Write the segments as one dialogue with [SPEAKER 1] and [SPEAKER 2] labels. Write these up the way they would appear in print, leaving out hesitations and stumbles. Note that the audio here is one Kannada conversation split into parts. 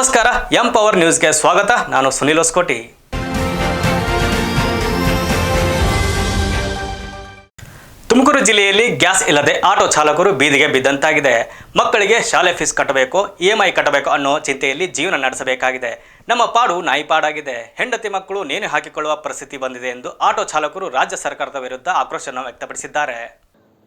[SPEAKER 1] ನಮಸ್ಕಾರ ಎಂ ಪವರ್ ನ್ಯೂಸ್ಗೆ ಸ್ವಾಗತ. ನಾನು ಸುನಿಲ್ ಹೊಸಕೋಟಿ. ತುಮಕೂರು ಜಿಲ್ಲೆಯಲ್ಲಿ ಗ್ಯಾಸ್ ಇಲ್ಲದೆ ಆಟೋ ಚಾಲಕರು ಬೀದಿಗೆ ಬಿದ್ದಂತಾಗಿದೆ. ಮಕ್ಕಳಿಗೆ ಶಾಲೆ ಫೀಸ್ ಕಟ್ಟಬೇಕು, EMI ಕಟ್ಟಬೇಕು ಅನ್ನೋ ಚಿಂತೆಯಲ್ಲಿ ಜೀವನ ನಡೆಸಬೇಕಾಗಿದೆ. ನಮ್ಮ ಪಾಡು ನಾಯಿಪಾಡಾಗಿದೆ. ಹೆಂಡತಿ ಮಕ್ಕಳು ನೇಣು ಹಾಕಿಕೊಳ್ಳುವ ಪರಿಸ್ಥಿತಿ ಬಂದಿದೆ ಎಂದು ಆಟೋ ಚಾಲಕರು ರಾಜ್ಯ ಸರ್ಕಾರದ ವಿರುದ್ಧ ಆಕ್ರೋಶವನ್ನು ವ್ಯಕ್ತಪಡಿಸಿದ್ದಾರೆ.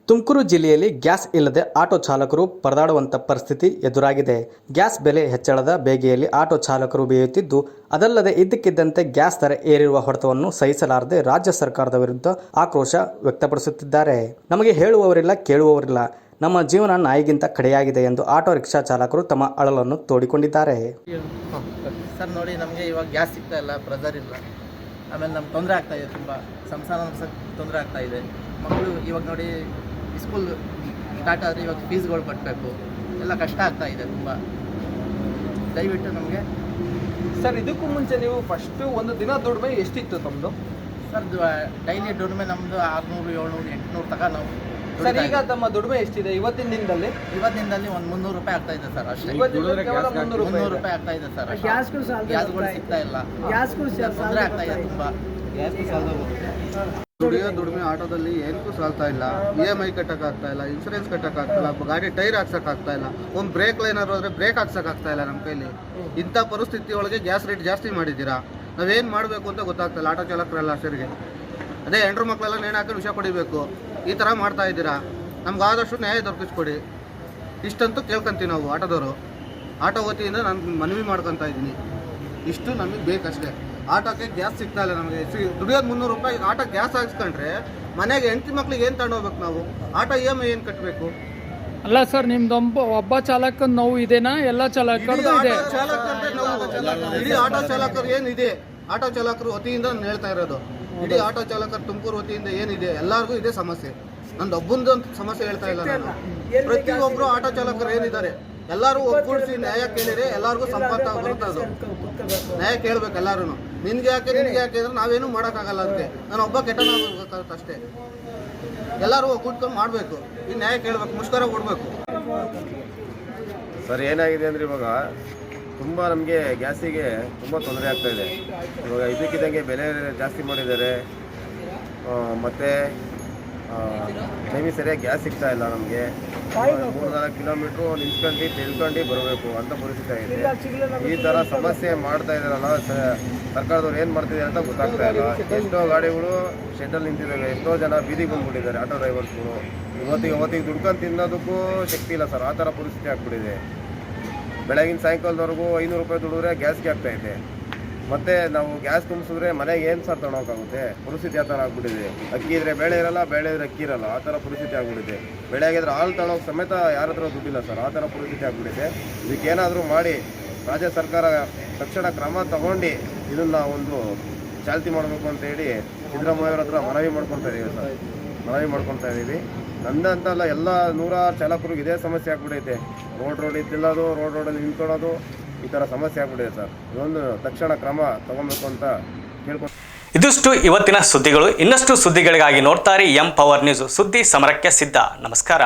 [SPEAKER 1] ತುಮಕೂರು ಜಿಲ್ಲೆಯಲ್ಲಿ ಗ್ಯಾಸ್ ಇಲ್ಲದೆ ಆಟೋ ಚಾಲಕರು ಪರದಾಡುವಂಥ ಪರಿಸ್ಥಿತಿ ಎದುರಾಗಿದೆ. ಗ್ಯಾಸ್ ಬೆಲೆ ಹೆಚ್ಚಳದ ಬೇಗೆಯಲ್ಲಿ ಆಟೋ ಚಾಲಕರು ಬೇಯುತ್ತಿದ್ದು, ಅದಲ್ಲದೆ ಇದ್ದಕ್ಕಿದ್ದಂತೆ ಗ್ಯಾಸ್ ದರ ಏರಿರುವ ಹೊಡೆತವನ್ನು ಸಹಿಸಲಾರದೆ ರಾಜ್ಯ ಸರ್ಕಾರದ ವಿರುದ್ಧ ಆಕ್ರೋಶ ವ್ಯಕ್ತಪಡಿಸುತ್ತಿದ್ದಾರೆ. ನಮಗೆ ಹೇಳುವವರಿಲ್ಲ, ಕೇಳುವವರಿಲ್ಲ, ನಮ್ಮ ಜೀವನ ನಾಯಿಗಿಂತ ಕಡೆಯಾಗಿದೆ ಎಂದು ಆಟೋ ರಿಕ್ಷಾ ಚಾಲಕರು ತಮ್ಮ ಅಳಲನ್ನು ತೋಡಿಕೊಂಡಿದ್ದಾರೆ.
[SPEAKER 2] ಸರ್ ನೋಡಿ, ನಮಗೆ ಇವಾಗ ಗ್ಯಾಸ್ ಸಿಗ್ತಾ ಇಲ್ಲ, ಪ್ರೆಸರ್ ಇಲ್ಲ, ಆಮೇಲೆ ನಮ್ಗೆ ತೊಂದರೆ ಆಗ್ತಾ ಇದೆ, ತುಂಬ ಸಂಸಾರ ನಡ್ಸೋಕ್ಕೆ ತೊಂದರೆ ಆಗ್ತಾ ಇದೆ. ಮಕ್ಕಳು ಇವಾಗ ನೋಡಿ ಸ್ಕೂಲ್ ಸ್ಟಾರ್ಟ್ ಆದರೆ ಇವಾಗ ಫೀಸ್ಗಳು ಕಟ್ಟಬೇಕು, ಎಲ್ಲ ಕಷ್ಟ ಆಗ್ತಾ ಇದೆ ತುಂಬ. ದಯವಿಟ್ಟು ನಮಗೆ
[SPEAKER 3] ಸರ್, ಇದಕ್ಕೂ ಮುಂಚೆ ನೀವು ಫಸ್ಟು ಒಂದು ದಿನ ದುಡಿಮೆ ಎಷ್ಟಿತ್ತು ತಮ್ಮದು?
[SPEAKER 2] ಸರ್, ಡೈಲಿ ದುಡಿಮೆ ನಮ್ಮದು 600, 700, 800 ತನಕ ನಾವು.
[SPEAKER 3] ಸರ್, ಈಗ ತಮ್ಮ ದುಡಿಮೆ ಎಷ್ಟಿದೆ ಇವತ್ತಿನ ದಿನದಲ್ಲಿ?
[SPEAKER 2] ಒಂದು 300 ರೂಪಾಯಿ ಆಗ್ತಾ ಇದೆ ಸರ್, ಅಷ್ಟೇ.
[SPEAKER 3] 300
[SPEAKER 2] ರೂಪಾಯಿ ಆಗ್ತಾ ಇದೆ ಸರ್. ಗ್ಯಾಸ್ಗಳು ಸಿಗ್ತಾ ಇಲ್ಲ, ತೊಂದರೆ ಆಗ್ತಾ ಇದೆ ತುಂಬ.
[SPEAKER 4] ದುಡಿಮೆ ಆಟೋದಲ್ಲಿ ಏನಕ್ಕೂ ಸಾಲ್ತಾ ಇಲ್ಲ. EMI ಕಟ್ಟೋಕ್ಕಾಗ್ತಾ ಇಲ್ಲ, ಇನ್ಶೂರೆನ್ಸ್ ಕಟ್ಟೋಕ್ಕಾಗ್ತಾ ಇಲ್ಲ, ಗಾಡಿ ಟೈರ್ ಹಾಕ್ಸೋಕ್ಕಾಗ್ತಾ ಇಲ್ಲ, ಒಂದು ಬ್ರೇಕ್ ಲೈನರ್ ಹೋದರೆ ಬ್ರೇಕ್ ಹಾಕ್ಸೋಕ್ಕಾಗ್ತಾ ಇಲ್ಲ ನಮ್ಮ ಕೈಲಿ. ಇಂಥ ಪರಿಸ್ಥಿತಿ ಒಳಗೆ ಗ್ಯಾಸ್ ರೇಟ್ ಜಾಸ್ತಿ ಮಾಡಿದ್ದೀರಾ. ನಾವೇನು ಮಾಡಬೇಕು ಅಂತ ಗೊತ್ತಾಗ್ತಾ ಇಲ್ಲ ಆಟೋ ಚಾಲಕರೆಲ್ಲ ಸರಿಗೆ. ಅದೇ ಹೆಂಡ್ರು ಮಕ್ಕಳೆಲ್ಲ ನೇಣು ಹಾಕಿ ವಿಷಯ ಪಡಿಬೇಕು, ಈ ಥರ ಮಾಡ್ತಾ ಇದ್ದೀರಾ. ನಮ್ಗೆ ಆದಷ್ಟು ನ್ಯಾಯ ದೊರಕಿಸ್ಕೊಡಿ, ಇಷ್ಟಂತೂ ಕೇಳ್ಕೊಂತೀವಿ ನಾವು ಆಟೋದವರು. ಆಟೋ ವತಿಯಿಂದ ನಾನು ಮನವಿ ಮಾಡ್ಕೊತಾ ಇದ್ದೀನಿ, ಇಷ್ಟು ನಮಗೆ ಬೇಕಷ್ಟೇ. ಆಟೋಕ್ಕೆ ಗ್ಯಾಸ್ ಸಿಗ್ತಾ ಇಲ್ಲ ನಮಗೆ. ದುಡಿಯೋದು 300 ರೂಪಾಯಿ. ಆಟೋ ಗ್ಯಾಸ್ ಹಾಕ್ಸ್ಕೊಂಡ್ರೆ ಮನೆಗೆ ಹೆಂಡತಿ ಮಕ್ಳಿಗೆ ಏನು ತಗೊಂಡೋಗ್ಬೇಕು ನಾವು? ಆಟೋ EMI ಏನು ಕಟ್ಟಬೇಕು?
[SPEAKER 5] ಅಲ್ಲ ಸರ್, ನಿಮ್ದು ಒಬ್ಬ ಚಾಲಕನ ನೋವು ಇದೆನಾ? ಎಲ್ಲ ಚಾಲಕರು ಇದೆ.
[SPEAKER 4] ಇಡೀ ಆಟೋ ಚಾಲಕರು ಏನಿದೆ, ಆಟೋ ಚಾಲಕರು ವತಿಯಿಂದ ನಾನು ಹೇಳ್ತಾ ಇರೋದು, ಇಡೀ ಆಟೋ ಚಾಲಕರು ತುಮಕೂರು ವತಿಯಿಂದ ಏನಿದೆ ಎಲ್ಲರಿಗೂ ಇದೇ ಸಮಸ್ಯೆ. ನಂದು ಒಬ್ಬಂದು ಸಮಸ್ಯೆ ಹೇಳ್ತಾ ಇಲ್ಲ ನಾನು. ಪ್ರತಿಯೊಬ್ಬರು ಆಟೋ ಚಾಲಕರು ಏನಿದ್ದಾರೆ ಎಲ್ಲರೂ ಒಗ್ಗೂಡಿಸಿ ನ್ಯಾಯ ಕೇಳಿದ್ರೆ ಎಲ್ಲರಿಗೂ ಸಂಪಾದ ಬರ್ತದೆ. ನ್ಯಾಯ ಕೇಳ್ಬೇಕು ಎಲ್ಲರೂ. ನಿನ್ಗೆ ಯಾಕೆ ಅಂದ್ರೆ ನಾವೇನು ಮಾಡೋಕ್ಕಾಗಲ್ಲ ಅಂತೆ. ನಾನು ಒಬ್ಬ ಕೆಟ್ಟನಾಗಬೇಕಾಗುತ್ತೆ ಅಷ್ಟೇ. ಎಲ್ಲರೂ ಒಗ್ಗೂಡ್ಕೊಂಡು ಮಾಡಬೇಕು, ಈ ನ್ಯಾಯ ಕೇಳಬೇಕು, ಮುಷ್ಕರ ಕೊಡಬೇಕು.
[SPEAKER 6] ಸರ್, ಏನಾಗಿದೆ ಅಂದರೆ ಇವಾಗ ತುಂಬ ನಮಗೆ ಗ್ಯಾಸಿಗೆ ತುಂಬ ತೊಂದರೆ ಆಗ್ತಾಯಿದೆ. ಇವಾಗ ಇದಕ್ಕಿದ್ದಂಗೆ ಬೆಲೆ ಜಾಸ್ತಿ ಮಾಡಿದ್ದಾರೆ, ಮತ್ತು ಟೈಮಿಗೆ ಸರಿಯಾಗಿ ಗ್ಯಾಸ್ ಸಿಗ್ತಾ ಇಲ್ಲ ನಮಗೆ. 3-4 ಕಿಲೋಮೀಟ್ರು ನಿಂತ್ಕೊಂಡು ತಿಳ್ಕೊಂಡು ಬರಬೇಕು ಅಂತ ಪರಿಸ್ಥಿತಿ ಆಗಿದೆ. ಈ ಥರ ಸಮಸ್ಯೆ ಮಾಡ್ತಾ ಇದ್ದಾರಲ್ಲ ಸರ್ಕಾರದವ್ರು, ಏನು ಮಾಡ್ತಿದ್ದಾರೆ ಅಂತ ಗೊತ್ತಾಗ್ತಾ ಇಲ್ಲ. ಎಷ್ಟೋ ಗಾಡಿಗಳು ಶೆಡ್ಡಲ್ಲಿ ನಿಂತಿದ್ದಾವೆ, ಎಷ್ಟೋ ಜನ ಬೀದಿಗೆ ಬಂದ್ಬಿಟ್ಟಿದ್ದಾರೆ ಆಟೋ ಡ್ರೈವರ್ಸ್ಗಳು. ಇವತ್ತಿಗೆ ದುಡ್ಕೊಂಡು ತಿನ್ನೋದಕ್ಕೂ ಶಕ್ತಿ ಇಲ್ಲ ಸರ್, ಆ ಥರ ಪರಿಸ್ಥಿತಿ ಆಗ್ಬಿಟ್ಟಿದೆ. ಬೆಳಗಿನ ಸಾಯಂಕಾಲದವರೆಗೂ 500 ರೂಪಾಯಿ ದುಡಿದ್ರೆ ಗ್ಯಾಸ್ಗೆ ಆಗ್ತಾಯಿದೆ. ಮತ್ತು ನಾವು ಗ್ಯಾಸ್ ತುಂಬಿಸಿದ್ರೆ ಮನೆಗೆ ಏನು ಸರ್ ತೊಗೊಳಕ್ಕಾಗುತ್ತೆ? ಪರಿಸ್ಥಿತಿ ಆ ಥರ ಆಗ್ಬಿಟ್ಟಿದೆ. ಅಕ್ಕಿ ಇದ್ದರೆ ಬೇಳೆ ಇರೋಲ್ಲ, ಬೇಳೆ ಇದ್ರೆ ಅಕ್ಕಿ ಇರೋಲ್ಲ, ಆ ಥರ ಪರಿಸ್ಥಿತಿ ಆಗ್ಬಿಟ್ಟಿದೆ. ಬೆಳೆ ಆಗಿದ್ರೆ ಹಾಲು ತಗೊಳೋಕೆ ಸಮೇತ ಯಾರ ಹತ್ರ ದುಡ್ಡಿಲ್ಲ ಸರ್, ಆ ಥರ ಪರಿಸ್ಥಿತಿ ಆಗ್ಬಿಟ್ಟಿದೆ. ಇದಕ್ಕೇನಾದರೂ ಮಾಡಿ ರಾಜ್ಯ ಸರ್ಕಾರ ತಕ್ಷಣ ಕ್ರಮ ತಗೊಂಡು ಇದನ್ನು ಒಂದು ಚಾಲ್ತಿ ಮಾಡಬೇಕು ಅಂತೇಳಿ ಸಿದ್ದರಾಮಯ್ಯವ್ರ ಹತ್ರ ಮನವಿ ಮಾಡ್ಕೊತಾ ಇದ್ದೀವಿ ಸರ್, ಮನವಿ ಮಾಡ್ಕೊತಾ ಇದ್ದೀವಿ. ನಂದಂತಲ್ಲ, ಎಲ್ಲ 100 ಚಾಲಕರಿಗೆ ಇದೇ ಸಮಸ್ಯೆ ಆಗ್ಬಿಟ್ಟೈತೆ. ರೋಡಲ್ಲಿ ತಿನ್ನೋದು, ರೋಡಲ್ಲಿ ನಿಂತ್ಕೊಳ್ಳೋದು, ಈ ಥರ ಸಮಸ್ಯೆ ಆಗ್ಬಿಟ್ಟಿದೆ ಸರ್. ಇದೊಂದು ತಕ್ಷಣ ಕ್ರಮ ತಗೊಬೇಕು ಅಂತ ಕೇಳ್ಕೊಂಡು.
[SPEAKER 1] ಇದಿಷ್ಟು ಇವತ್ತಿನ ಸುದ್ದಿಗಳು. ಇನ್ನಷ್ಟು ಸುದ್ದಿಗಳಿಗಾಗಿ ನೋಡ್ತಾರೆ ಎಂ ಪವರ್ ನ್ಯೂಸ್. ಸುದ್ದಿ ಸಮರಕ್ಕೆ ಸಿದ್ಧ. ನಮಸ್ಕಾರ.